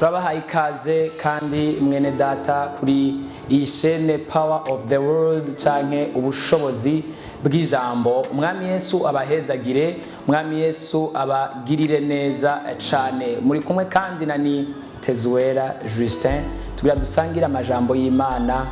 Turabahaye ikaze kandi mwene data kuri iyi chaîne Power of the World canke ubushobozi bw'ijambo. Umwami Yesu abahezagire, Umwami Yesu abagirire neza cane. Muri kumwe kandi nani Tezuwera Justin tugira dusangira amajambo y'Imana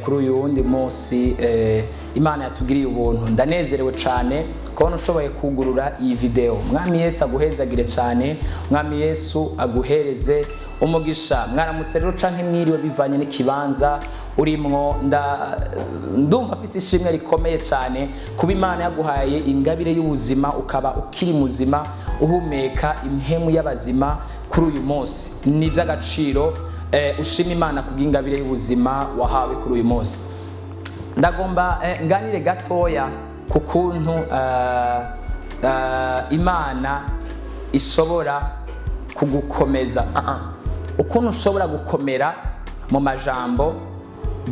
kuri uyu wundi munsi Imana yatugiriye ubuntu. Ndanezerewe cane kubona ushoboye kugurura iyi video. Umwami Yesu aguhezagire cane, Umwami Yesu aguhereze umugisha. Mwaramutse rero canke mwiriwe bivanye n'ikibanza urimwo. Ndumva afise ishimwe rikomeye cane kuba Imana yaguhaye ingabire y'ubuzima ukaba ukiri muzima uhumeka impemu y'abazima kuri uyu munsi. Ni by'agaciro ushima Imana kubw'ingabire y'ubuzima wahawe kuri uyu munsi. Ndagomba nganire gatoya ku kuntu Imana ishobora kugukomeza, ukuntu ushobora gukomera mu majambo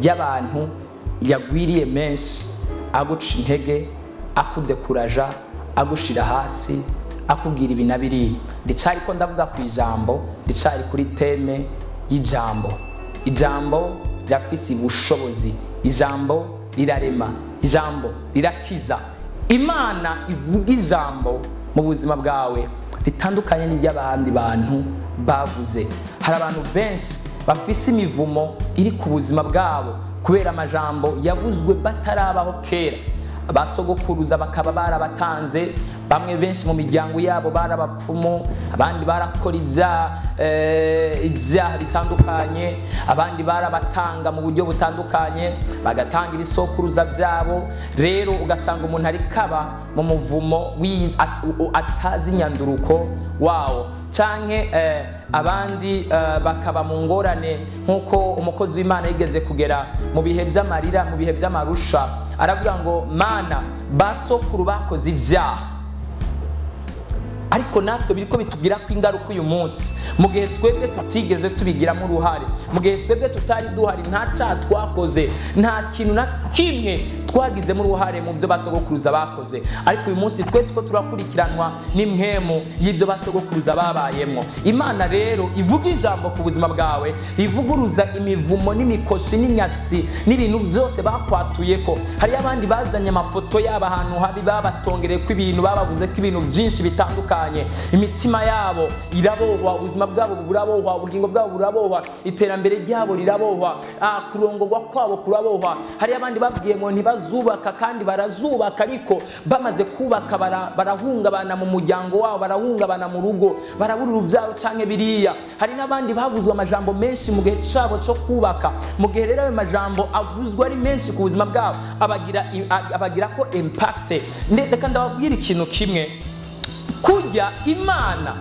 y'abantu yagwiriye menshi aguca intege, akudekuraja, agushira hasi, akubwira ibi na biri. Ndicari ko ndavuga ku ijambo, ndicari kuri teme y'ijambo. Ijambo rirafise ubushobozi, ijambo rirarema, ijambo rirakiza. Imana ivuga ijambo mu buzima bwawe ritandukanye n'iry'abandi bantu bavuze. Hari abantu benshi bafise imivumo iri ku buzima bwabo kubera amajambo yavuzwe batarabaho kera. Abasogokuruza bakaba barabatanze, bamwe benshi mu miryango yabo barabapfumu, abandi barakora ibyaha bitandukanye, abandi barabatanga mu buryo butandukanye, bagatanga ibisokuruza byabo. Rero ugasanga umuntu ari kaba mu muvumo atazi nyanduruko wawo, canke abandi bakaba mu ngorane nk'uko umukozi w'Imana yigeze kugera mu bihe by'amarira, mu bihe by'amarusha, aravuga ngo Mana basokuru bakoze ibyaha, ariko natwe biriko bitugira ko ingaruka uyu munsi, mu gihe twebwe tutigeze tubigiramo uruhare, mu gihe twebwe tutari duhari, nta cyaha twakoze, nta kintu na kimwe twagizemo uruhare mu byo basogokuruza bakoze. Ariko uyu munsi twe tuko turakurikiranwa n'impwemu y'ibyo basogokuruza babayemo. Imana rero ivuga ijambo ku buzima bwawe, ivuguruza imivumo n'imikoshi n'inyatsi n'ibintu byose bakwatuye ko. Hari abandi bazanye amafoto yabo ahantu habi, babatongereye ko ibintu, babavuze ko ibintu byinshi bitandukanye. Imitima yabo irabohwa, ubuzima bwabo burabohwa, ubugingo bwabo burabohwa, iterambere ryabo rirabohwa, kurongorwa kwabo kurabohwa. Hari abandi babwiye ngo ntibazubaka kandi barazubaka, ariko bamaze kubaka barahungabana mu muryango wabo, barahungabana mu rugo, barabura uruvyaro canke biriya. Hari n'abandi bavuzwe amajambo menshi mu gihe cabo cyo kubaka. Mu gihe rero ayo majambo avuzwe ari menshi ku buzima bwabo, abagira ko impact. Reka ndababwira ikintu kimwe, kurya Imana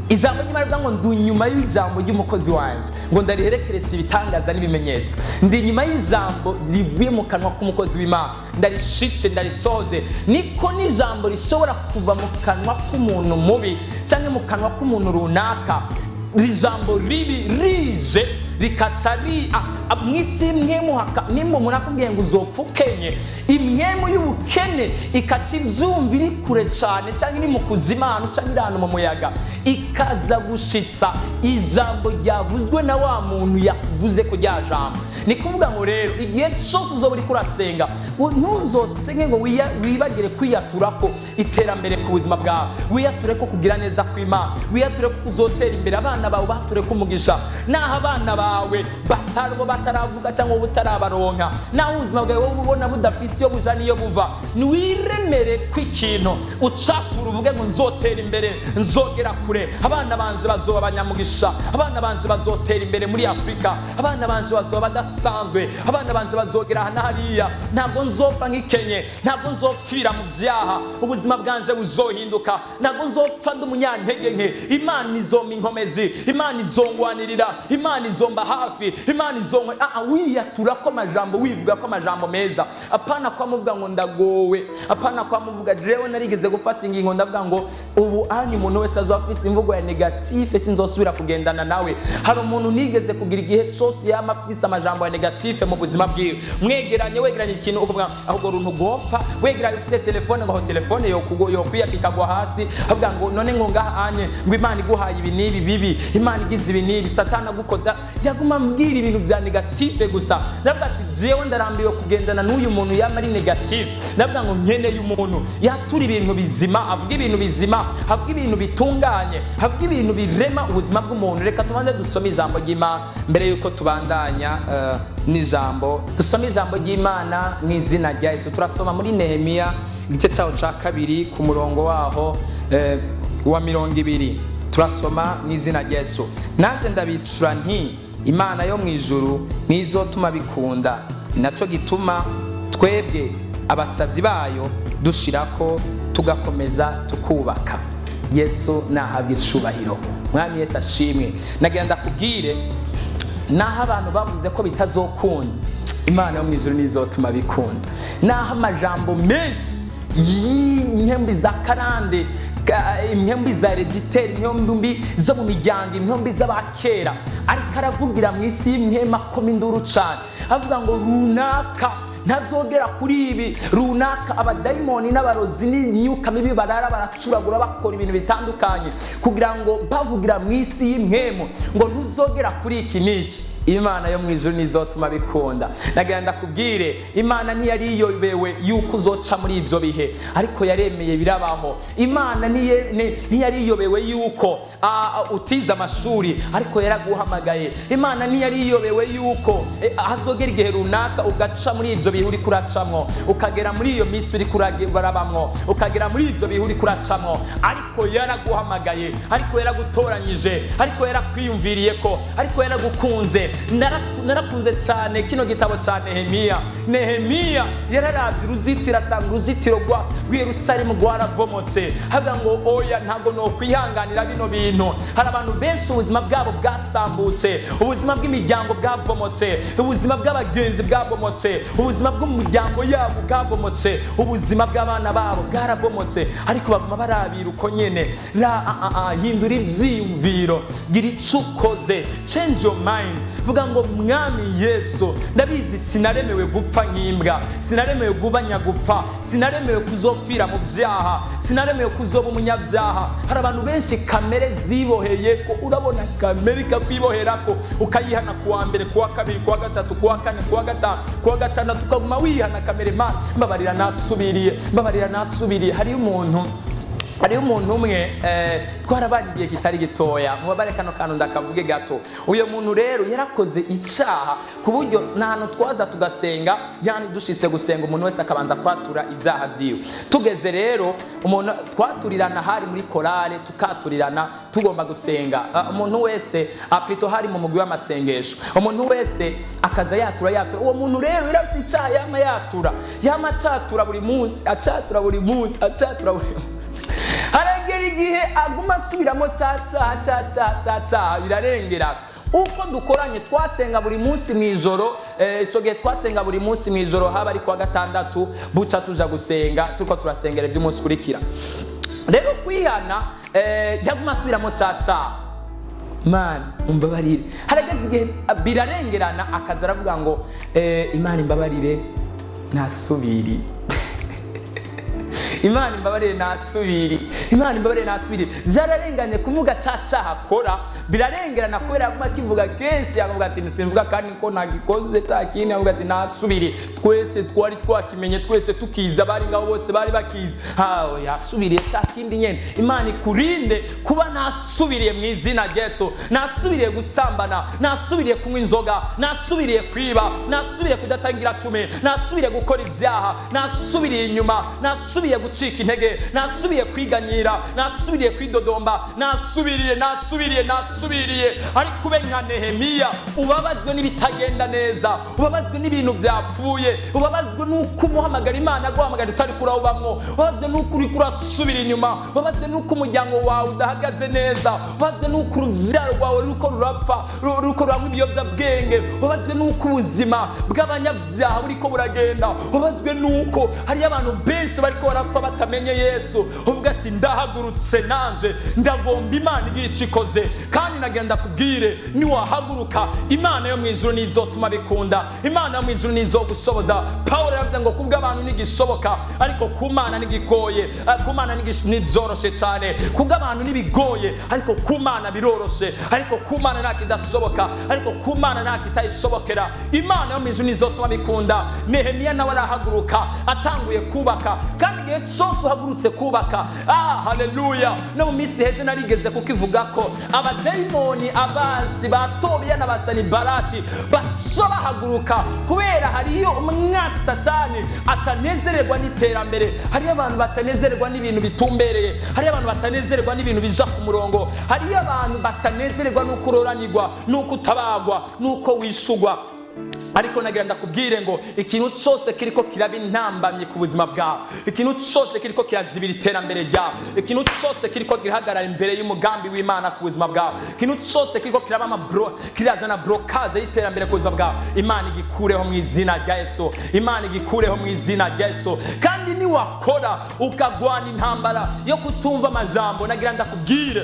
ijambo ry'Imana rivuga ngo ndi nyuma y'ijambo ry'umukozi wanje, ngo ndariherekeresha ibitangaza n'ibimenyetso. Ndi nyuma y'ijambo rivuye mu kanwa k'umukozi w'Imana, ndarishitse, ndarisoze. Niko n'ijambo rishobora kuva mu kanwa k'umuntu mubi cyangwa mu kanwa k'umuntu runaka. Ijambo ribi rije rikaca mwisi mwemu nimba umuntu akubwiye ngo uzopfukenye, imwemu y'ubukene ikaca ivyumva iri kure cane cyangwa iri mu kuzimana cyangwa iri ahantu mu muyaga, ikaza gushitsa ijambo ryavuzwe na wa muntu yavuze ko rya jambo. Ni kuvuga ngo rero igihe cyose uzoba uriko urasenga, ntuzosenge ngo wibagire kwiyaturako iterambere ku buzima bwawe, wiyature ko kugira neza kw'Imana, wiyature ko uzotera imbere, abana bawe bature ko umugisha. Naho abana bawe bataravuga cyangwa butarabaronka, naho ubuzima bwawe wowe ubona budafise iyo buja niyo buva, niwiremere kw'ikintu ucakura uvuge ngo nzotera imbere, nzogera kure, abana banje bazoba abanyamugisha, abana banje bazotera imbere muri Afrika, abana banje bazoba badasanzwe, abana banje bazogera hana hariya, ntabwo nzopfa nk'ikenye, ntabwo nzopfira mu vyaha, ubuzima bwanje buzohinduka, ntabwo nzopfa ndi umunyantege nke. Imana izompa inkomezi, Imana izongwanirira, Imana izomba hafi, Imana izongwanirira. ngo wiyatura ko amajambo, wivuga ko amajambo meza, apana kwa muvuga ngo ndagowe, apana kwa muvuga jewe narigeze gufata ingingo ndavuga ngo ubu anyu umuntu wese azofise imvugo ya negative sinzosubira kugendana nawe. Hari umuntu nigeze kugira igihe cyose yamafise amajambo ya negative mu buzima bwiwe, wegeranye ikintu ukuvuga ahubwo runtu gopfa, wegeranye ufite telefone ngo telefone yo kwiyakika gwa hasi, avuga ngo none ngo ngahanye ngo Imana iguhaye ibi nibi bibi, Imana igize ibi nibi, Satana gukoza, yaguma mbwira ibintu vya negative gusa. Ndavuga ati jewe ndarambiwe kugendana n'uyu muntu yamari negative. Ndavuga ngo nkeneye umuntu yatura ibintu bizima, avuga ibintu bizima, avuga ibintu bitunganye, avuga ibintu birema ubuzima bw'umuntu. Reka tubanze dusome ijambo ry'Imana mbere yuko tubandanya n'ijambo. Dusome ijambo ry'Imana mu izina rya Yesu. Turasoma muri Nehemiya igice cyaho ca 2 ku murongo waho wa 20. Turasoma mu izina rya Yesu. Naje ndabicura nti Imana yo mu ijuru nizotuma bikunda, naco gituma twebwe abasavyi bayo dushirako tugakomeza tukubaka. Yesu nahabwa icubahiro. Mwami Yesu ashimwe. Nagira ndakubwire naho abantu bavuze ko bitazokunda, Imana yo mu ijuru nizotuma bikunda. Naho amajambo menshi y'impembi za karande, impembi za herediteri, impembi zo mu miryango, impembi z'abakera, ariko aravugira mu isi y'impema koma induru cane, avuga ngo runaka ntazogera kuri ibi, runaka abadayimoni n'abarozi n'imyuka mibi barara baracuragura bakora ibintu bitandukanye kugira ngo bavugira mu isi y'impemu ngo ntuzogera kuri iki niki. Imana yo mu ijuru nizotuma bikunda. Nagira ndakubwire Imana ntiyari iyobewe yuko uzoca muri ivyo bihe, ariko yaremeye birabaho. Imana ntiyari iyobewe yuko utiza amashuri, ariko yaraguhamagaye. Imana ntiyari iyobewe yuko hazogera igihe runaka ugaca muri ivyo bihe uri kuracamwo, ukagera muri iyo misi uri kurabamwo, ukagera muri ivyo bihe uri kuracamwo, ariko yaraguhamagaye, ariko yaragutoranyije, ariko yarakwiyumviriyeko, ariko yaragukunze. Narakunze cyane kino gitabo cya Nehemiya. Nehemiya yararavye uruzitiro, asanga uruzitiro rwa Yerusalemu rwarabomotse, havuga ngo oya ntago no kwihanganira bino bintu. Hari abantu benshi ubuzima bwabo bwasambutse, ubuzima bw'imiryango bwabomotse, ubuzima bw'abagenzi bwabomotse, ubuzima bw'umuryango yabo bwabomotse, ubuzima bw'abana babo bwarabomotse, ariko baguma barabira uko nyene. Hindura ivyiyumviro, gira ico ukoze, change your mind. Vuga ngo Mwami Yesu, ndabizi sinaremewe gupfa nk'imbwa, sinaremewe gubanya gupfa, sinaremewe kuzopfira mu vyaha, sinaremewe kuzoba umunyabyaha. Hari abantu benshi kamere ziboheye ko, urabona kamere ikakwiboherako ukayihana kuwa mbere, kuwa kabiri, kuwa gatatu, kuwa kane, kuwa gatanu, kuwa gatandatu, ukaguma wihana kamere. Mana mbabarira nasubiriye, mbabarira nasubiriye. Hariyo umuntu umwe twarabanye igihe kitari gitoya, mubabare kano kantu ndakavuge gato. Uyo muntu rero yarakoze icaha ku buryo n'ahantu twaza tugasenga, yani dushitse gusenga umuntu wese akabanza kwatura ibyaha vyiwe. Tugeze rero umuntu twaturirana, hari muri korale tukaturirana tugomba gusenga. Umuntu wese aprito hari mu mugwi w'amasengesho, umuntu wese akaza yatura. Uwo muntu rero yarafise icaha, yama acatura buri munsi, acatura buri munsi. Haragera igihe aguma asubiramo caca birarengera. Uko dukoranye twasenga buri munsi mwijoro, ico gihe twasenga buri munsi mwijoro, haba ari kwa gatandatu buca tuja gusenga, turiko turasengera ivy'umunsi kurikira. Rero kwihana yaguma asubiramo caca. Mana umbabarire. Harageze igihe birarengerana, akaza aravuga ngo Imana imbabarire nasubiri. Imana imbabarire nasubiri, Imana imbabarire nasubiri. Vyararenganye kuvuga caca hakora, birarengerana kubera aguma kivuga kenshi, akavuga ati simvuga kandi ko nagikoze takini, avuga ati nasubiri. Twese twari twakimenye, twese tukiza, bari ngabo bose bari bakiza. Hawe yasubiriye cyakindi nyene. Imana ikurinde kuba nasubiriye mu izina rya Yesu. Nasubiriye gusambana, nasubiriye kunywa inzoga, nasubiriye kwiba, nasubiriye kudatangira cume, nasubiriye gukora ivyaha, nasubiriye inyuma, nasubiriye gucika intege, nasubiye kwiganyira, nasubiriye kwidodomba, nasubiriye ariko ube nka Nehemiya, ubabazwe n'ibitagenda neza, ubabazwe n'ibintu byapfuye, ubabazwe n'uko umuhamagara Imana guhamagara utari kurawubamwo, ubabazwe n'uko uri kurasubira inyuma, ubabazwe n'uko umuryango wawe udahagaze neza, ubabazwe n'uko urubyaro rwawe ruko rurapfa, ruko ruranywa ibiyobyabwenge, ubabazwe n'uko ubuzima bw'abanyabyaha buriko buragenda, ubabazwe n'uko hari abantu benshi bariko barapfa batamenye Yesu. Uvuga ati ndahagurutse nanje ndagomba Imana igice ikoze, kandi nagenda kubwire niwahaguruka Imana yo mwijuru nizotuma bikunda, Imana yo mwijuru nizogushoboza. Paulo yavuze ngo kubwa abantu nigishoboka, ariko ku Mana nigigoye, ku Mana nivyoroshe cyane, kubwa abantu nibigoye, ariko ku Mana biroroshe, ariko ku Mana ntakidashoboka, ariko ku Mana ntakitayishobokera. Imana yo mwijuru nizotuma bikunda. Nehemiya nawe arahaguruka atanguye kubaka, kandi igihe cyose uhagurutse kubaka, haleluya. No mu minsi heze narigeze kukivuga ko abadayimoni, abasi ba Tobiya na Basanibalati baca bahaguruka, kubera hariyo umwasi Satani atanezererwa n'iterambere. Hariyo abantu batanezererwa n'ibintu bitumbereye, hariyo abantu batanezererwa n'ibintu bija ku murongo, hariyo abantu batanezererwa n'uko uroranirwa, n'uko utabagwa, n'uko wishugwa. Ariko nagira ndakubwire ngo ikintu cyose kiriko kiraba intambamye ku buzima bwawe, ikintu cyose kiriko kirazibira iterambere ryawe, ikintu cyose kiriko gihagarara imbere y'umugambi w'Imana ku buzima bwawe, ikintu cyose kiriko kiraba kirazana blocage y'iterambere ku buzima bwawe, Imana igikureho mu izina rya Yesu, Imana igikureho mu izina rya Yesu. Kandi niwakora ukagwana intambara yo kutumva amajambo, nagira ndakubwire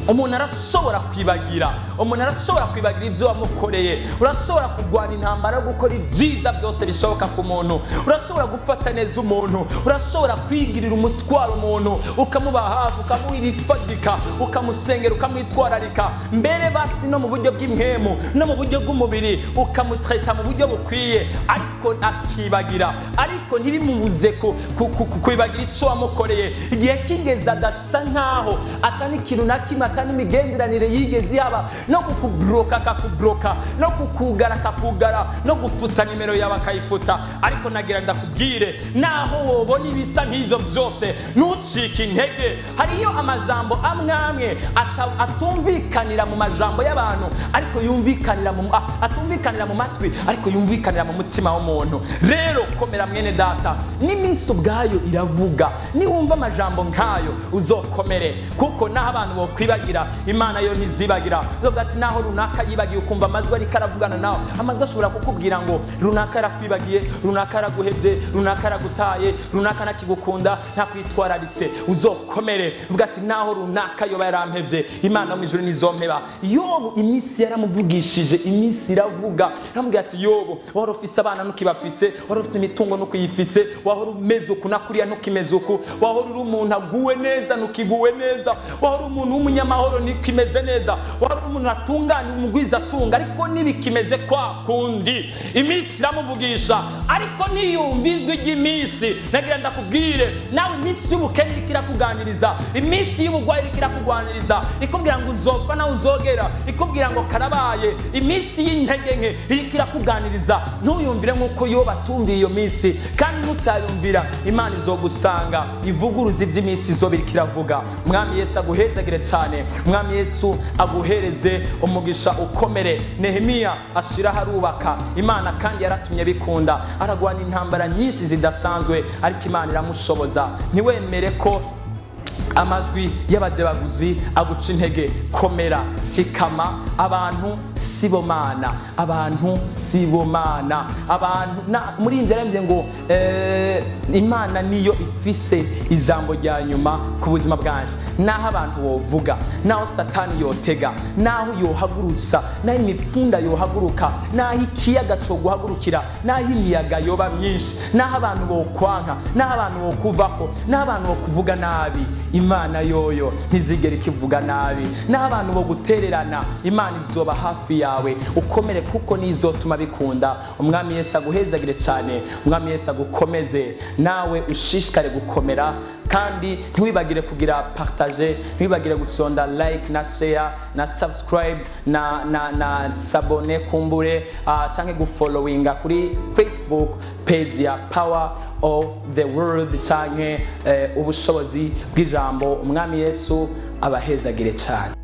umuntu arashobora kwibagira, umuntu arashobora kwibagira ivyo wamukoreye, urashobora kugwana intambara yo gukora ibyiza byose bishoboka ku muntu, urashobora gufata neza umuntu, urashobora kwigirira umutwaro umuntu, ukamuba hafi, ukamwirifadika, ukamusengera, ukamwitwararika, mbere basi no mu buryo bw'impwemu no mu buryo bw'umubiri, ukamutreta mu buryo bukwiye, ariko akibagira. Ariko ntibimubuze kwibagira ico wamukoreye, igihe kigeze agasa nkaho atani ikintu na kimwe, atani imigenderanire yigeze yaba, no kukubloka akakubloka, no kukugara akakugara, no gufuta nimero yawe akayifuta. Ariko nagira ndakubwire, naho wobona ibisa nk'ivyo byose, ntucike intege. Hariyo amajambo amwamwe atumvikanira mu majambo y'abantu, ariko atumvikanira mu matwi, ariko yumvikanira mu mutima w'umuntu. Rero komera mwene data, n'iminsi ubwayo iravuga. Niwumva amajambo nk'ayo uzokomere, kuko naho abantu bokwibagira, Imana yo ntizibagira. Uvuga ati naho runaka yibagiye, ukumva amajwi ariko aravugana nawe, amajwi ashobora kukubwira ngo runaka yarakwibagiye, runaka yaraguhevye, runaka yaragutaye, runaka nakigukunda, ntakwitwararitse. Uzokomere, uvuga ati naho runaka yoba yarampevye, Imana yo mwijuru nizompeba. Yobu iminsi yaramuvugishije, iminsi iravuga, aramubwira ati Yobu, wahora ufise abana ntukibafise, wahora ufise imitungo ntukuyifise, wahora umeze uku nakuriya ntukimeze uku, wahora uri umuntu aguwe neza ntukiguwe neza, wahora umuntu w'umunyamahoro ntikimeze neza, wahora umuntu atunganye umugwiza atunga, ariko nibikimeze kwa kundi. Iminsi iramuvugisha, ariko ntiyumva ijwi ry'iminsi. Nagira ndakubwire, nawe iminsi y'ubukene iriko irakuganiriza, iminsi y'ubugwayi iriko irakugwaniriza, ikubwira ngo uzopfa nawe uzogera, ikubwira ngo karabaye. Iminsi y'intege nke iriko irakuganiriza, ntuyumvire nk'uko Yobu atumviye iyo minsi, kandi nutayumvira Imana izogusanga ivuguruza ivy'iminsi izoba iriko iravuga. Mwami Yesu aguhezagire cyane, Mwami Yesu aguhereze umugisha ukomere. Nehemiya ashira harubaka, Imana kandi yaratumye bikunda, aragwana intambara nyinshi zidasanzwe, ariko Imana iramushoboza. Ntiwemere ko amajwi y'abadebaguzi aguca intege. Komera, shikama. Abantu sibo Mana, abantu sibo Mana, abantu muri injira yambye ngo Imana niyo ifise ijambo rya nyuma ku buzima bwanje. Naho abantu bovuga, naho Satani yotega, naho yohagurutsa, naho imipfunda yohaguruka, naho ikiyaga cyo guhagurukira, naho imiyaga yoba myinshi, naho abantu bokwanka, naho abantu bokuvako, naho abantu bokuvuga nabi, Imana yoyo ntizigera ikivuga nabi. Naho abantu bogutererana, Imana izoba hafi yawe. Ukomere, kuko nizotuma bikunda. Umwami Yesu aguhezagire cyane, Umwami Yesu agukomeze, nawe ushishikare gukomera. Kandi ntiwibagire kugira partage, ntiwibagire gusonda like na share na subscribe na s'abonner kumbure, canke gufollowinga kuri Facebook page ya Power of the Word canke ubushobozi bw'ijambo. Umwami Yesu abahezagire cyane.